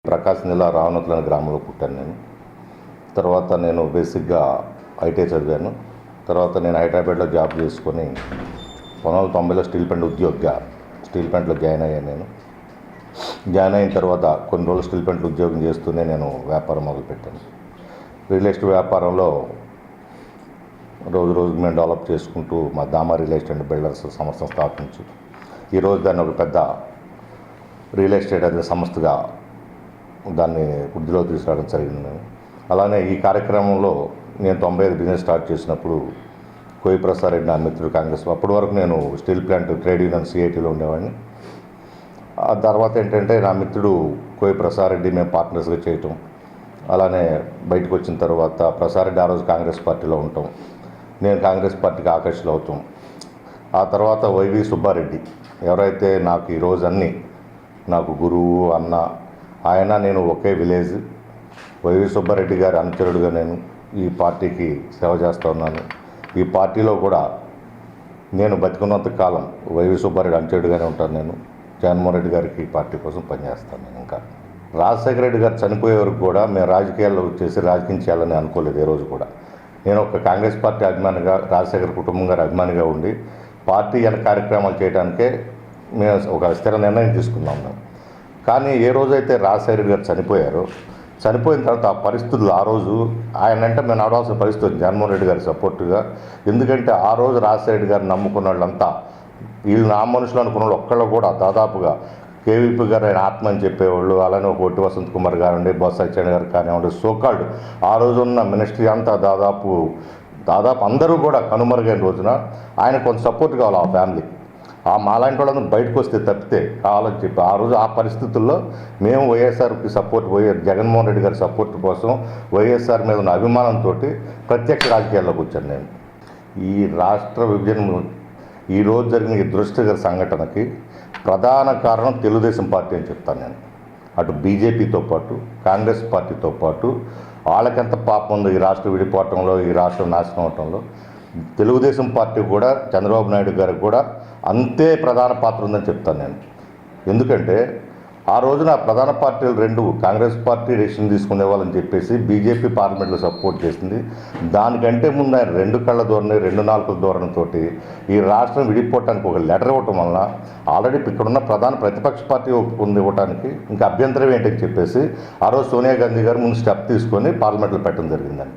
ప్రకాశం జిల్లా రావణతులు అనే గ్రామంలో పుట్టాను నేను. తర్వాత నేను బేసిక్గా ఐటీఐ చదివాను. తర్వాత నేను హైదరాబాద్లో జాబ్ చేసుకొని 1990లో స్టీల్ ప్లాంట్లో జాయిన్ అయ్యాను నేను. జాయిన్ అయిన తర్వాత కొన్ని రోజులు స్టీల్ ప్లాంట్లో ఉద్యోగం చేస్తూనే నేను వ్యాపారం మొదలుపెట్టాను. రియల్ ఎస్టేట్ వ్యాపారంలో రోజు మేము డెవలప్ చేసుకుంటూ మా దామా రియల్ ఎస్టేట్ బిల్డర్స్ సంస్థను స్థాపించి ఈరోజు దాన్ని ఒక పెద్ద రియల్ ఎస్టేట్ అనే సంస్థగా దాన్ని వృద్ధిలో తీసుకురావడం జరిగింది. అలానే ఈ కార్యక్రమంలో నేను 95 బిజినెస్ స్టార్ట్ చేసినప్పుడు కోయి ప్రసాద్ రెడ్డి నా మిత్రుడు కాంగ్రెస్. అప్పటి వరకు నేను స్టీల్ ప్లాంట్ ట్రేడ్ యూనియన్ సిఐటీలో ఉండేవాడిని. ఆ తర్వాత ఏంటంటే నా మిత్రుడు కోయి ప్రసాద్ రెడ్డి మేము పార్ట్నర్స్గా చేయటం, అలానే బయటకు వచ్చిన తర్వాత ప్రసాద్ రెడ్డి ఆ రోజు కాంగ్రెస్ పార్టీలో ఉండటం, నేను కాంగ్రెస్ పార్టీకి ఆకర్షితులు అవుతాం. ఆ తర్వాత వైవి సుబ్బారెడ్డి ఎవరైతే నాకు ఈరోజు అన్నీ నాకు గురువు అన్న, ఆయన నేను ఒకే విలేజ్. వైవి సుబ్బారెడ్డి గారి అనుచరుడుగా నేను ఈ పార్టీకి సేవ చేస్తూ ఉన్నాను. ఈ పార్టీలో కూడా నేను బతికున్నంత కాలం వైవి సుబ్బారెడ్డి అనుచరుడుగానే ఉంటాను. నేను జగన్మోహన్ రెడ్డి గారికి ఈ పార్టీ కోసం పనిచేస్తాను. నేను ఇంకా రాజశేఖర రెడ్డి గారు చనిపోయే వరకు కూడా మేము రాజకీయాల్లో చేసి రాజకీయం చేయాలని అనుకోలేదు. ఏ రోజు కూడా నేను ఒక కాంగ్రెస్ పార్టీ అభిమానిగా, రాజశేఖర కుటుంబం గారి అభిమానిగా ఉండి పార్టీ కార్యక్రమాలు చేయడానికే మేము ఒక స్థిర నిర్ణయం తీసుకున్నాం. కానీ ఏ రోజైతే రాజశేఖర గారు చనిపోయిన తర్వాత ఆ పరిస్థితులు ఆ రోజు ఆయన అంటే మేము నడవాల్సిన పరిస్థితి జగన్మోహన్ రెడ్డి గారి సపోర్టుగా. ఎందుకంటే ఆ రోజు రాజశేఖర రెడ్డి గారు నమ్ముకున్న వాళ్ళంతా వీళ్ళు నా మనుషులు అనుకున్న వాళ్ళు ఒక్కళ్ళు కూడా దాదాపుగా కేవీపీ గారు ఆయన ఆత్మ అని చెప్పేవాళ్ళు, అలానే ఒక ఒట్టి వసంత్ కుమార్ గారు, బొత్స సత్యనారాయణ గారు కానివ్వండి, సోకాల్డ్ ఆ రోజు ఉన్న మినిస్ట్రీ అంతా దాదాపు అందరూ కూడా కనుమరుగైన రోజున ఆయన కొంత సపోర్ట్ కావాలి ఆ ఫ్యామిలీ. ఆ మాలాంటి వాళ్ళందరూ బయటకు వస్తే తప్పితే కావాలని చెప్పి ఆ రోజు ఆ పరిస్థితుల్లో మేము వైఎస్ఆర్కి సపోర్ట్ జగన్మోహన్ రెడ్డి గారి సపోర్ట్ కోసం వైఎస్ఆర్ మీద ఉన్న అభిమానంతో ప్రత్యక్ష రాజకీయాల్లోకి వచ్చాను నేను. ఈ రాష్ట్ర విభజన ఈరోజు జరిగిన ఈ దురదృష్టకర సంఘటనకి ప్రధాన కారణం తెలుగుదేశం పార్టీ అని చెప్తాను నేను. అటు బీజేపీతో పాటు కాంగ్రెస్ పార్టీతో పాటు వాళ్ళకెంత పాపం ఉందో ఈ రాష్ట్రం విడిపోవటంలో, ఈ రాష్ట్రం నాశనం అవటంలో తెలుగుదేశం పార్టీ కూడా చంద్రబాబు నాయుడు గారికి కూడా అంతే ప్రధాన పాత్ర ఉందని చెప్తాను నేను. ఎందుకంటే ఆ రోజున ప్రధాన పార్టీలు రెండు కాంగ్రెస్ పార్టీ డెసిషన్ తీసుకునే వాళ్ళని చెప్పేసి బీజేపీ పార్లమెంట్లో సపోర్ట్ చేసింది. దానికంటే ముందు ఆయన 2 కళ్ళ ధోరణి, 2 నాలుకల ధోరణితో ఈ రాష్ట్రం విడిపోవటానికి ఒక లెటర్ ఇవ్వటం వలన ఆల్రెడీ ఇక్కడున్న ప్రధాన ప్రతిపక్ష పార్టీ ఒప్పుకుంది ఇవ్వడానికి ఇంకా అభ్యంతరం ఏంటని చెప్పేసి ఆ రోజు సోనియా గాంధీ గారు ముందు స్టెప్ తీసుకొని పార్లమెంట్లో పెట్టడం జరిగిందని.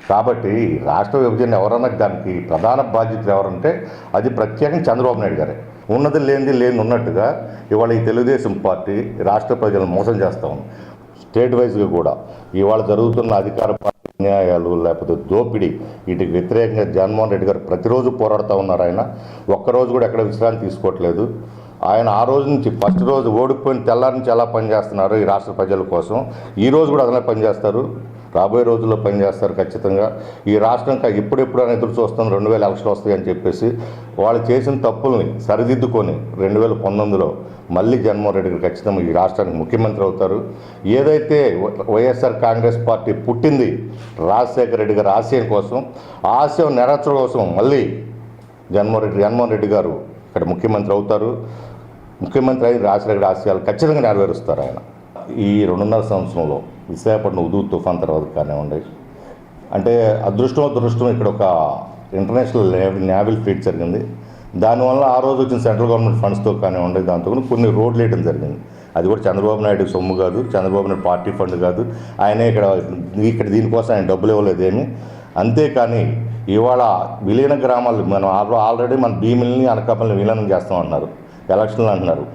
కాబట్టి రాష్ట్ర విభజన ఎవరన్నా దానికి ప్రధాన బాధ్యతలు ఎవరంటే అది ప్రత్యేకంగా చంద్రబాబు నాయుడు గారే. ఉన్నది లేనిది ఉన్నట్టుగా ఇవాళ ఈ తెలుగుదేశం పార్టీ రాష్ట్ర ప్రజలను మోసం చేస్తూ ఉంది. స్టేట్ వైజ్గా కూడా ఇవాళ జరుగుతున్న అధికార పార్టీ అన్యాయాలు లేకపోతే దోపిడీ వీటికి వ్యతిరేకంగా జగన్మోహన్ రెడ్డి గారు ప్రతిరోజు పోరాడుతూ ఉన్నారు. ఆయన ఒక్కరోజు కూడా ఎక్కడ విశ్రాంతి తీసుకోవట్లేదు. ఆయన ఆ రోజు నుంచి ఫస్ట్ రోజు ఓడిపోయిన తెల్లారి నుంచి ఎలా పనిచేస్తున్నారు ఈ రాష్ట్ర ప్రజల కోసం, ఈ రోజు కూడా అదనే పనిచేస్తారు, రాబోయే రోజుల్లో పనిచేస్తారు ఖచ్చితంగా. ఈ రాష్ట్రం ఇప్పుడెప్పుడు అని ఎదురు చూస్తాం 2000 ఎలక్షన్లు వస్తాయని చెప్పేసి వాళ్ళు చేసిన తప్పుల్ని సరిదిద్దుకొని 2019లో మళ్ళీ జగన్మోహన్ రెడ్డి గారు ఖచ్చితంగా ఈ రాష్ట్రానికి ముఖ్యమంత్రి అవుతారు. ఏదైతే వైఎస్ఆర్ కాంగ్రెస్ పార్టీ పుట్టింది రాజశేఖర రెడ్డి గారి ఆశయం కోసం, ఆ ఆశయం నెరవేర్చడం కోసం మళ్ళీ జగన్మోహన్ రెడ్డి గారు ఇక్కడ ముఖ్యమంత్రి అవుతారు. ముఖ్యమంత్రి అయిన రాజశేఖర ఆశయాలు ఖచ్చితంగా నెరవేరుస్తారు ఆయన. ఈ 2.5 సంవత్సరంలో విశాఖపట్నం ఉదూ తుఫాన్ తర్వాత కానివ్వండి, అంటే దురదృష్టం ఇక్కడ ఒక ఇంటర్నేషనల్ నేవల్ ఫ్లీట్ జరిగింది. దానివల్ల ఆ రోజు వచ్చిన సెంట్రల్ గవర్నమెంట్ ఫండ్స్తో కానివ్వండి దాంతో కొన్ని రోడ్లు వేయడం జరిగింది. అది కూడా చంద్రబాబు నాయుడు సొమ్ము కాదు, చంద్రబాబు నాయుడు పార్టీ ఫండ్ కాదు. ఆయనే ఇక్కడ దీనికోసం ఆయన డబ్బులు ఇవ్వలేదేమి. అంతేకాని ఇవాళ విలీన గ్రామాలు మనం ఆల్రెడీ మన భీమిల్ని అనకాపల్ని విలీనం చేస్తామన్నారు, ఎలక్షన్లు అంటున్నారు.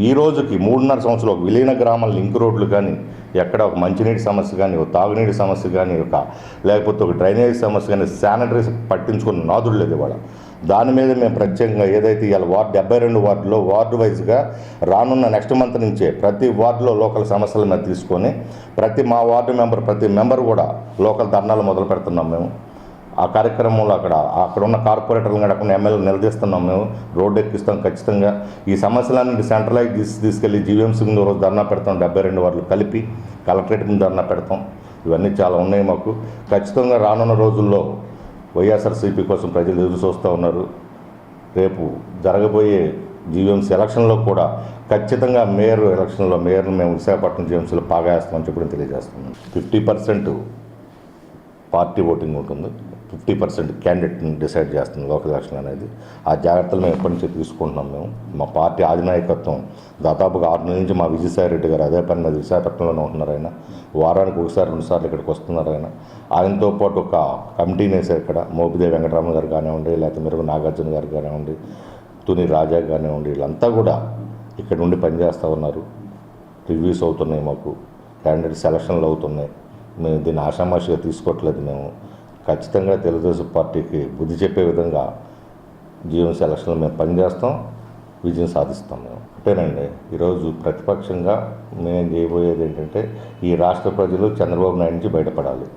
ఈ రోజుకి 3.5 సంవత్సరాలు విలీన గ్రామాల లింక్ రోడ్లు కానీ, ఎక్కడ ఒక మంచినీటి సమస్య కానీ, ఒక తాగునీటి సమస్య కానీ, లేకపోతే ఒక డ్రైనేజ్ సమస్య కానీ, శానిటరీస్ పట్టించుకున్న నాదుడు లేదు ఇవాళ. దాని మీద మేము ప్రత్యేకంగా ఏదైతే ఇవాళ 72 వార్డులో వార్డు వైజ్గా రానున్న నెక్స్ట్ మంత్ నుంచే ప్రతి వార్డులో లోకల్ సమస్యల మీద తీసుకొని మా వార్డు ప్రతి మెంబర్ కూడా లోకల్ ధర్నాలు మొదలు పెడుతున్నాం మేము. ఆ కార్యక్రమంలో అక్కడ ఉన్న కార్పొరేటర్లను అక్కడ ఎమ్మెల్యేలు నిలదీస్తున్నాం మేము, రోడ్డు ఎక్కిస్తాం ఖచ్చితంగా. ఈ సమస్యలన్నీ సెంట్రలైజ్ తీసుకెళ్ళి జీవీఎంసీ ముందు రోజు ధర్నా పెడతాం, 72 వార్డులు కలిపి కలెక్టరేట్ ముందు ధర్నా పెడతాం. ఇవన్నీ చాలా ఉన్నాయి మాకు. ఖచ్చితంగా రానున్న రోజుల్లో వైఎస్ఆర్సీపీ కోసం ప్రజలు ఎదురు చూస్తూ ఉన్నారు. రేపు జరగబోయే జీవీఎంసీ ఎలక్షన్లో కూడా ఖచ్చితంగా మేయర్ ఎలక్షన్లో మేయర్ను మేము విశాఖపట్నం జేమ్స్లో బాగా వేస్తామని చెప్పి తెలియజేస్తున్నాం. 50% పార్టీ ఓటింగ్ ఉంటుంది, 50% క్యాండిడేట్ని డిసైడ్ చేస్తుంది లోకల్ ఎలక్షన్ అనేది. ఆ జాగ్రత్తలు మేము ఎప్పటి నుంచి తీసుకుంటున్నాం. మా పార్టీ అధినాయకత్వం దాదాపుగా 6 నెలల నుంచి మా విజయసాయి రెడ్డి గారు అదే పని మీద విశాఖపట్నంలోనే ఉంటున్నారు. ఆయన వారానికి 1-2 సార్లు ఇక్కడికి వస్తున్నారు. ఆయనతో పాటు ఒక కమిటీని వేసారు. ఇక్కడ మోపిదేవి వెంకటరామ గారు కానివ్వండి, లేకపోతే మెరుగు నాగార్జున గారు కానివ్వండి, తుని రాజా కానివ్వండి, వీళ్ళంతా కూడా ఇక్కడ నుండి పనిచేస్తూ ఉన్నారు. రివ్యూస్ అవుతున్నాయి, మాకు క్యాండిడేట్ సెలక్షన్లు అవుతున్నాయి. మేము దీన్ని ఆషామాషిగా తీసుకోవట్లేదు. మేము ఖచ్చితంగా తెలుగుదేశం పార్టీకి బుద్ధి చెప్పే విధంగా జీఎంసీ ఎలక్షన్లో మేము పనిచేస్తాం, విజయం సాధిస్తాం. మేము అంతేనండి. ఈరోజు ప్రతిపక్షంగా మేము చేయబోయేది ఏంటంటే ఈ రాష్ట్ర ప్రజలు చంద్రబాబు నాయుడు నుంచి బయటపడాలి,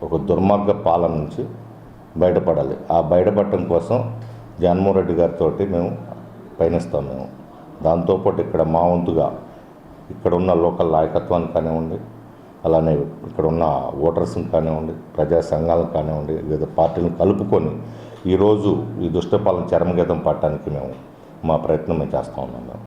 ఒక దుర్మార్గ పాలన నుంచి బయటపడాలి. ఆ బయటపడటం కోసం జగన్మోహన్ రెడ్డి గారితో మేము పయనిస్తాం. మేము దాంతోపాటు ఇక్కడ మా వంతుగా ఇక్కడ ఉన్న లోకల్ నాయకత్వాన్ని కానివ్వండి, అలానే ఇక్కడ ఉన్న ఓటర్స్ని కానివ్వండి, ప్రజా సంఘాలను కానివ్వండి, వివిధ పార్టీలను కలుపుకొని ఈరోజు ఈ దుష్టపాలన చరమగీతం పట్టడానికి మేము మా ప్రయత్నం మేము చేస్తూ ఉన్నాం.